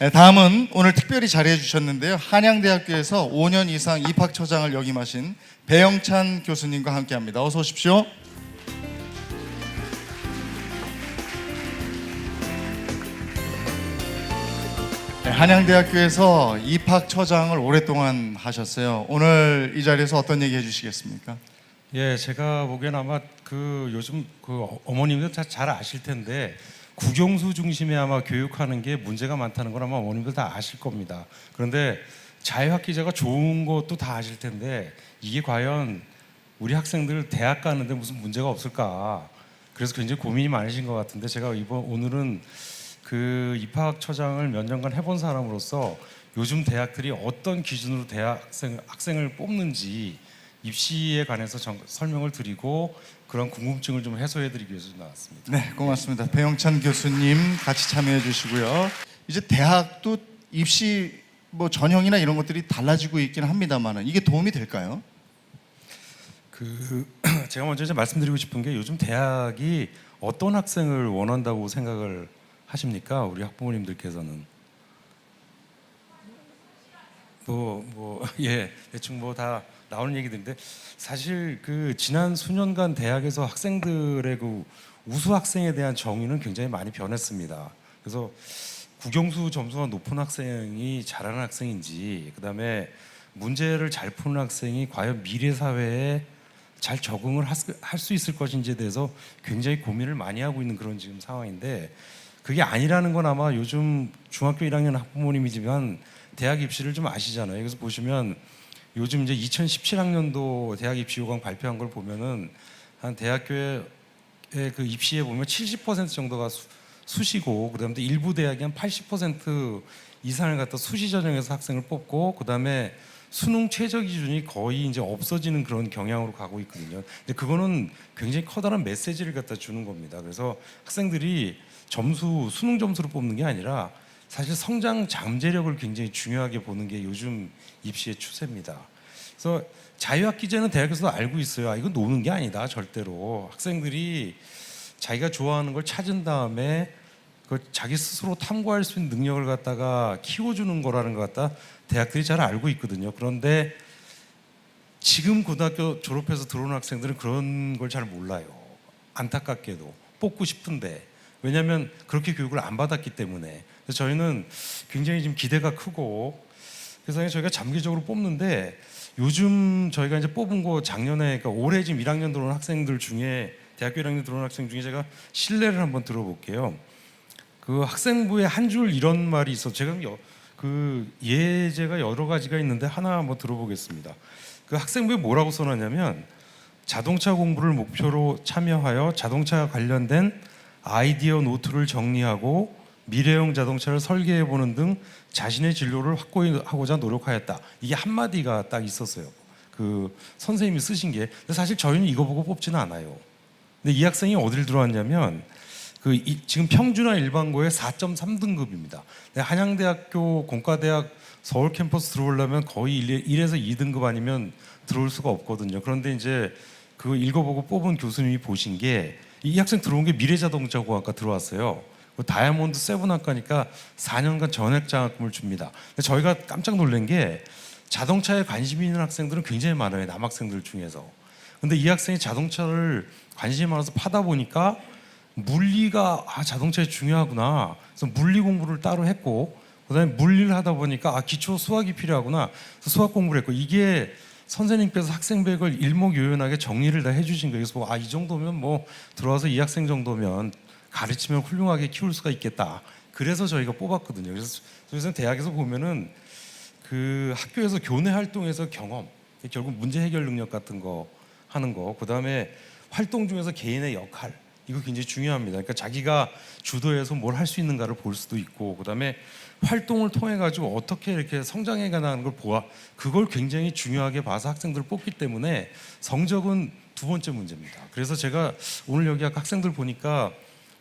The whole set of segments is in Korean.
네, 다음은 오늘 특별히 자리해 주셨는데요. 한양대학교에서 5년 이상 입학처장을 역임하신 배영찬 교수님과 함께합니다. 어서 오십시오. 네, 한양대학교에서 입학처장을 오랫동안 하셨어요. 오늘 이 자리에서 어떤 얘기 해주시겠습니까? 예, 제가 보기엔 아마 요즘 어머님들 잘 아실 텐데 국영수 중심에 아마 교육하는 게 문제가 많다는 걸 아마 어머님들 다 아실 겁니다. 그런데 자유학기제가 좋은 것도 다 아실 텐데 이게 과연 우리 학생들 대학 가는데 무슨 문제가 없을까? 그래서 굉장히 고민이 많으신 것 같은데 제가 오늘은 입학처장을 몇 년간 해본 사람으로서 요즘 대학들이 어떤 기준으로 학생을 뽑는지 입시에 관해서 설명을 드리고 그런 궁금증을 좀 해소해드리기 위해서 나왔습니다. 네, 고맙습니다. 배영찬 교수님 같이 참여해 주시고요. 이제 대학도 입시 전형이나 이런 것들이 달라지고 있기는 합니다만은 이게 도움이 될까요? 제가 먼저 이제 말씀드리고 싶은 게 요즘 대학이 어떤 학생을 원한다고 생각을 하십니까? 우리 학부모님들께서는 예, 대충 다 나오는 얘기들인데 사실 지난 수년간 대학에서 학생들의 우수 학생에 대한 정의는 굉장히 많이 변했습니다. 그래서 국영수 점수가 높은 학생이 잘하는 학생인지, 그다음에 문제를 잘 푸는 학생이 과연 미래 사회에 잘 적응을 할 수 있을 것인지에 대해서 굉장히 고민을 많이 하고 있는 그런 지금 상황인데, 그게 아니라는 건 아마 요즘 중학교 1학년 학부모님이지만 대학 입시를 좀 아시잖아요. 그래서 보시면 요즘 이제 2017학년도 대학 입시 요강 발표한 걸 보면은 한 대학교의 입시에 보면 70% 정도가 수시고, 그다음에 일부 대학이 한 80% 이상을 갖다 수시 전형에서 학생을 뽑고, 그다음에 수능 최저 기준이 거의 이제 없어지는 그런 경향으로 가고 있거든요. 근데 그거는 굉장히 커다란 메시지를 갖다 주는 겁니다. 그래서 학생들이 수능 점수를 뽑는 게 아니라 사실 성장 잠재력을 굉장히 중요하게 보는 게 요즘 입시의 추세입니다. 그래서 자유학기제는 대학에서도 알고 있어요. 이건 노는 게 아니다, 절대로. 학생들이 자기가 좋아하는 걸 찾은 다음에 자기 스스로 탐구할 수 있는 능력을 갖다가 키워주는 거라는 것 같다 대학들이 잘 알고 있거든요. 그런데 지금 고등학교 졸업해서 들어오는 학생들은 그런 걸 잘 몰라요. 안타깝게도 뽑고 싶은데, 왜냐하면 그렇게 교육을 안 받았기 때문에. 그래서 저희는 굉장히 지금 기대가 크고, 그래서 저희가 장기적으로 뽑는데 요즘 저희가 이제 뽑은 거 작년에, 그러니까 올해 지금 1학년 들어온 학생들 중에, 대학교 1학년 들어온 학생 중에 제가 실례를 한번 들어볼게요. 학생부에 한 줄 이런 말이 있어. 제가 예제가 여러 가지가 있는데 하나 한번 들어보겠습니다. 학생부에 뭐라고 써놨냐면, 자동차 공부를 목표로 참여하여 자동차 관련된 아이디어 노트를 정리하고 미래형 자동차를 설계해보는 등 자신의 진로를 확고하고자 노력하였다. 이게 한마디가 딱 있었어요. 선생님이 쓰신 게. 근데 사실 저희는 이거 보고 뽑지는 않아요. 근데 이 학생이 어딜 들어왔냐면 지금 평준화 일반고의 4.3등급입니다. 한양대학교 공과대학 서울 캠퍼스 들어오려면 거의 1에서 2등급 아니면 들어올 수가 없거든요. 그런데 이제 그거 읽어보고 뽑은 교수님이 보신 게, 이 학생 들어온 게 미래자동차공학과 들어왔어요. 다이아몬드 7학과니까 4년간 전액 장학금을 줍니다. 저희가 깜짝 놀란 게 자동차에 관심이 있는 학생들은 굉장히 많아요, 남학생들 중에서. 근데 이 학생이 자동차를 관심이 많아서 파다 보니까 물리가 자동차에 중요하구나. 그래서 물리 공부를 따로 했고, 그다음에 물리를 하다 보니까 기초 수학이 필요하구나. 그래서 수학 공부를 했고, 이게 선생님께서 학생백을 일목요연하게 정리를 다 해주신 거예요. 그래서 이 정도면 들어와서 이 학생 정도면 가르치면 훌륭하게 키울 수가 있겠다. 그래서 저희가 뽑았거든요. 그래서 대학에서 보면은 학교에서 교내 활동에서 경험, 결국 문제 해결 능력 같은 거 하는 거, 그다음에 활동 중에서 개인의 역할, 이거 굉장히 중요합니다. 그러니까 자기가 주도해서 뭘 할 수 있는가를 볼 수도 있고, 그다음에 활동을 통해 가지고 어떻게 이렇게 성장해 가는 걸 그걸 굉장히 중요하게 봐서 학생들을 뽑기 때문에 성적은 두 번째 문제입니다. 그래서 제가 오늘 여기 학생들 보니까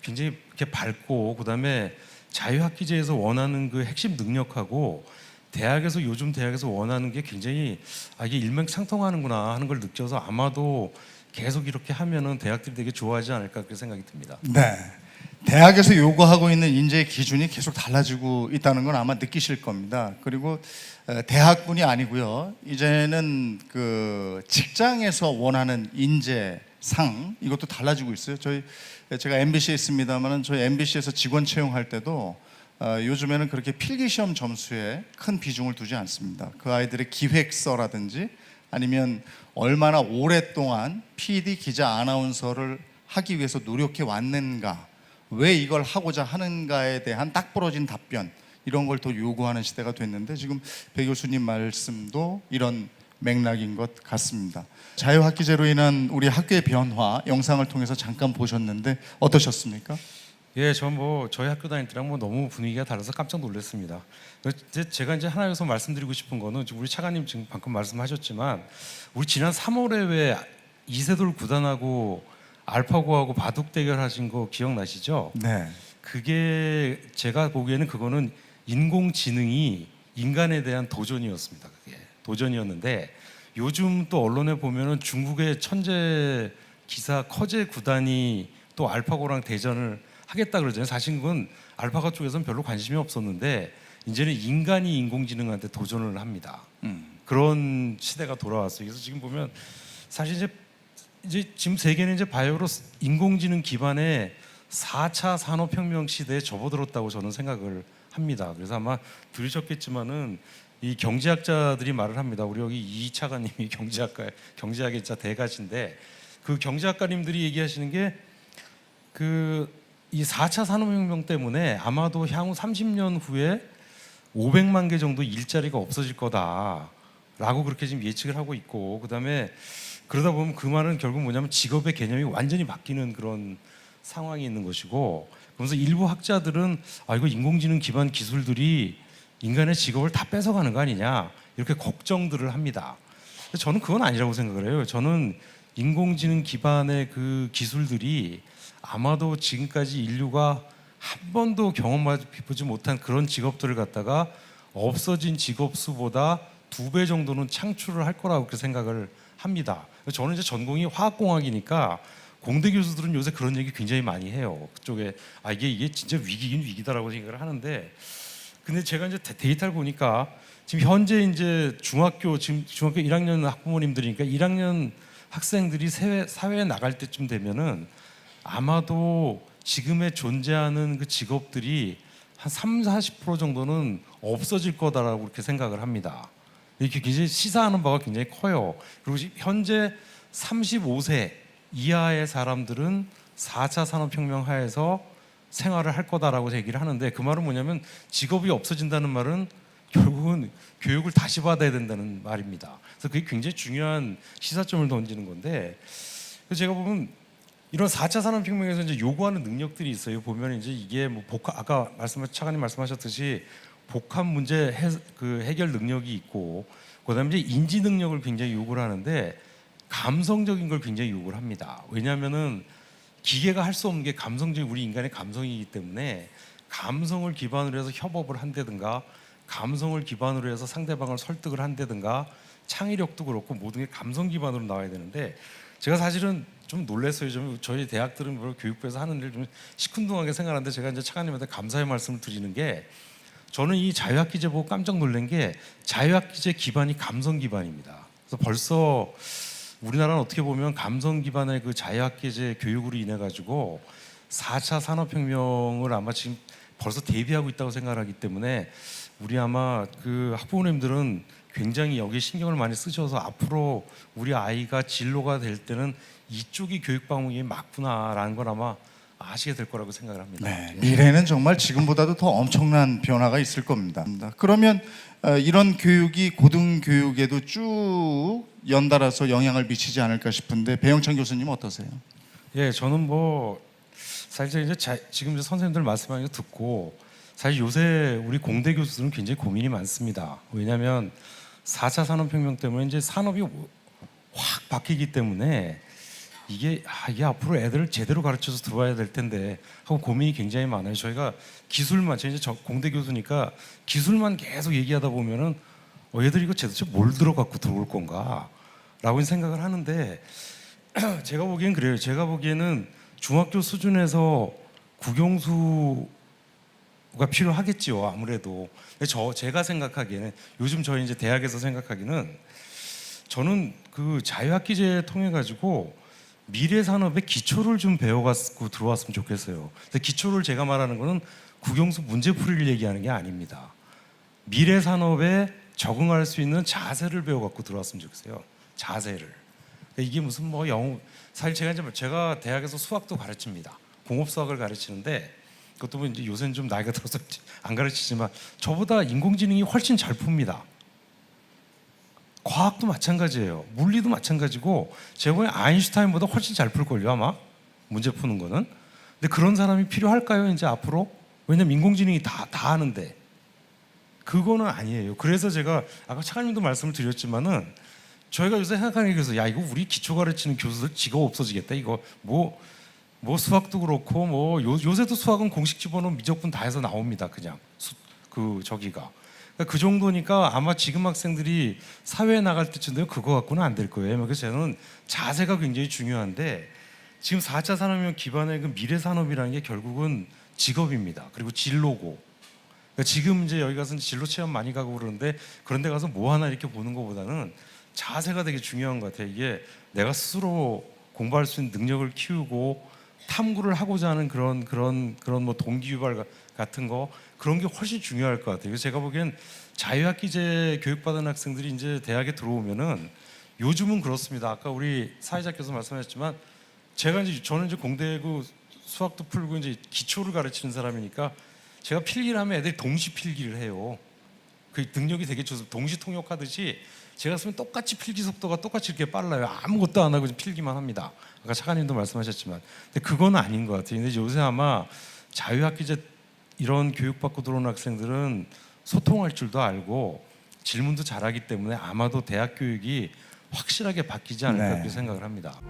굉장히 이렇게 밝고, 그다음에 자유학기제에서 원하는 핵심 능력하고 요즘 대학에서 원하는 게 굉장히 이게 일맥상통하는구나 하는 걸 느껴서 아마도 계속 이렇게 하면은 대학들이 되게 좋아하지 않을까 그렇게 생각이 듭니다. 네. 대학에서 요구하고 있는 인재의 기준이 계속 달라지고 있다는 건 아마 느끼실 겁니다. 그리고 대학뿐이 아니고요. 이제는 그 직장에서 원하는 인재상 이것도 달라지고 있어요. 제가 MBC에 있습니다만은 저희 MBC에서 직원 채용할 때도 요즘에는 그렇게 필기시험 점수에 큰 비중을 두지 않습니다. 그 아이들의 기획서라든지 아니면 얼마나 오랫동안 PD, 기자, 아나운서를 하기 위해서 노력해 왔는가, 왜 이걸 하고자 하는가에 대한 딱 부러진 답변, 이런 걸 더 요구하는 시대가 됐는데 지금 배 교수님 말씀도 이런 맥락인 것 같습니다. 자유학기제로 인한 우리 학교의 변화 영상을 통해서 잠깐 보셨는데 어떠셨습니까? 예, 전 뭐 저희 학교 다닐 때랑 뭐 너무 분위기가 달라서 깜짝 놀랐습니다. 제가 이제 하나 여기서 말씀드리고 싶은 거는 우리 차관님 지금 방금 말씀하셨지만 우리 지난 3월에 왜 이세돌 구단하고 알파고하고 바둑 대결하신 거 기억나시죠? 네. 그게 제가 보기에는 그거는 인공지능이 인간에 대한 도전이었습니다. 그게 도전이었는데 요즘 또 언론에 보면은 중국의 천재 기사 커제 구단이 또 알파고랑 대전을 하겠다 그러잖아요. 사실 그건 알파고 쪽에서는 별로 관심이 없었는데 이제는 인간이 인공지능한테 도전을 합니다. 그런 시대가 돌아왔어요. 그래서 지금 보면 사실 이제 지금 세계는 이제 바이오로 인공지능 기반의 4차 산업혁명 시대에 접어들었다고 저는 생각을 합니다. 그래서 아마 들으셨겠지만은 이 경제학자들이 말을 합니다. 우리 여기 이 차관님이 경제학의 자 대가신데 그 경제학가님들이 얘기하시는 게 이 4차 산업혁명 때문에 아마도 향후 30년 후에 500만 개 정도 일자리가 없어질 거다라고 그렇게 지금 예측을 하고 있고, 그다음에 그러다 보면 그 말은 결국 뭐냐면 직업의 개념이 완전히 바뀌는 그런 상황이 있는 것이고, 그러면서 일부 학자들은 이거 인공지능 기반 기술들이 인간의 직업을 다 뺏어가는 거 아니냐 이렇게 걱정들을 합니다. 저는 그건 아니라고 생각을 해요. 저는 인공지능 기반의 그 기술들이 아마도 지금까지 인류가 한 번도 경험해보지 못한 그런 직업들을 갖다가 없어진 직업 수보다 2배 정도는 창출을 할 거라고 그렇게 생각을 합니다. 저는 이제 전공이 화학공학이니까 공대 교수들은 요새 그런 얘기 굉장히 많이 해요. 그쪽에 이게 진짜 위기긴 위기다라고 생각을 하는데, 근데 제가 이제 데이터를 보니까 지금 현재 이제 중학교 1학년 학부모님들이니까 1학년 학생들이 사회에 나갈 때쯤 되면은 아마도 지금의 존재하는 그 직업들이 한 30-40% 정도는 없어질 거다라고 그렇게 생각을 합니다. 이렇게 굉장히 시사하는 바가 굉장히 커요. 그리고 현재 35세 이하의 사람들은 4차 산업혁명 하에서 생활을 할 거다라고 얘기를 하는데, 그 말은 뭐냐면 직업이 없어진다는 말은 결국은 교육을 다시 받아야 된다는 말입니다. 그래서 그게 굉장히 중요한 시사점을 던지는 건데, 그래서 제가 보면 이런 4차 산업혁명에서 이제 요구하는 능력들이 있어요. 보면 이제 이게 뭐 아까 차관님 말씀하셨듯이 복합 문제 해결 능력이 있고, 그다음에 이제 인지 능력을 굉장히 요구를 하는데 감성적인 걸 굉장히 요구를 합니다. 왜냐하면은 기계가 할 수 없는 게 감성적인 우리 인간의 감성이기 때문에 감성을 기반으로 해서 협업을 한다든가 감성을 기반으로 해서 상대방을 설득을 한다든가 창의력도 그렇고 모든 게 감성 기반으로 나와야 되는데, 제가 사실은 좀 놀랐어요. 좀 저희 대학들은 뭐 교육부에서 하는 일 좀 시큰둥하게 생각하는데, 제가 이제 차관님한테 감사의 말씀을 드리는 게, 저는 이 자유학기제 보고 깜짝 놀란 게 자유학기제 기반이 감성 기반입니다. 그래서 벌써 우리나라는 어떻게 보면 감성 기반의 그 자유학기제 교육으로 인해 가지고 4차 산업혁명을 아마 지금 벌써 대비하고 있다고 생각하기 때문에 우리 아마 그 학부모님들은 굉장히 여기에 신경을 많이 쓰셔서 앞으로 우리 아이가 진로가 될 때는 이쪽이 교육 방향이 맞구나라는 걸 아마 아시게 될 거라고 생각을 합니다. 네, 미래는 정말 지금보다도 더 엄청난 변화가 있을 겁니다. 그러면 이런 교육이 고등교육에도 쭉 연달아서 영향을 미치지 않을까 싶은데, 배영찬 교수님 어떠세요? 예, 저는 뭐 사실 이제 지금 이제 선생님들 말씀하는 거 듣고 사실 요새 우리 공대 교수들은 굉장히 고민이 많습니다. 왜냐하면 4차 산업혁명 때문에 이제 산업이 확 바뀌기 때문에 이게 앞으로 애들을 제대로 가르쳐서 들어와야 될 텐데 하고 고민이 굉장히 많아요. 저희가 기술만, 제가 이제 공대 교수니까 기술만 계속 얘기하다 보면은 얘들이 이거 도대체 뭘 들어갖고 들어올 건가 라고 생각을 하는데 제가 보기엔 그래요. 제가 보기에는 중학교 수준에서 국영수가 필요하겠지요. 아무래도. 근데 제가 생각하기에는 요즘 저희 이제 대학에서 생각하기는 저는 그 자유학기제 통해 가지고 미래 산업의 기초를 좀 배워가지고 들어왔으면 좋겠어요. 근데 기초를 제가 말하는 거는 국영수 문제풀이를 얘기하는 게 아닙니다. 미래 산업에 적응할 수 있는 자세를 배워갖고 들어왔으면 좋겠어요. 자세를. 그러니까 이게 무슨 뭐 영어, 사실 제가 대학에서 수학도 가르칩니다. 공업수학을 가르치는데 그것도 뭐 이제 요새는 좀 나이가 들어서 안 가르치지만 저보다 인공지능이 훨씬 잘 풉니다. 과학도 마찬가지예요. 물리도 마찬가지고 제가 보기엔 아인슈타인보다 훨씬 잘 풀걸요 아마 문제 푸는 거는. 근데 그런 사람이 필요할까요 이제 앞으로? 왜냐면 인공지능이 다 하는데 그거는 아니에요. 그래서 제가 아까 차관님도 말씀을 드렸지만은 저희가 요새 생각하는 게 그래서 야 이거 우리 기초 가르치는 교수들 직업 없어지겠다 이거 뭐 수학도 그렇고 뭐 요새도 수학은 공식 집어넣으면 미적분 다 해서 나옵니다 그냥 그러니까 그 정도니까 아마 지금 학생들이 사회에 나갈 때쯤 되면 그거 갖고는 안 될 거예요. 그래서 저는 자세가 굉장히 중요한데 지금 4차 산업혁명 기반의 그 미래 산업이라는 게 결국은 직업입니다. 그리고 진로고. 그러니까 지금 이제 여기 가서 진로 체험 많이 가고 그러는데 그런데 가서 뭐 하나 이렇게 보는 것보다는 자세가 되게 중요한 것 같아요. 이게 내가 스스로 공부할 수 있는 능력을 키우고 탐구를 하고자 하는 그런 뭐 동기유발 같은 거 그런 게 훨씬 중요할 것 같아요. 그래서 제가 보기엔 자유학기제 교육받은 학생들이 이제 대학에 들어오면은 요즘은 그렇습니다. 아까 우리 사회자께서 말씀하셨지만 저는 이제 공대 그 수학도 풀고 이제 기초를 가르치는 사람이니까 제가 필기를 하면 애들이 동시 필기를 해요. 그 능력이 되게 좋아서 동시 통역하듯이 제가 쓰면 똑같이 필기 속도가 똑같이 이렇게 빨라요. 아무것도 안 하고 필기만 합니다. 아까 차관님도 말씀하셨지만, 근데 그건 아닌 것 같아요. 근데 요새 아마 자유학기제 이런 교육받고 들어오는 학생들은 소통할 줄도 알고 질문도 잘하기 때문에 아마도 대학 교육이 확실하게 바뀌지 않을까 네. 그렇게 생각을 합니다.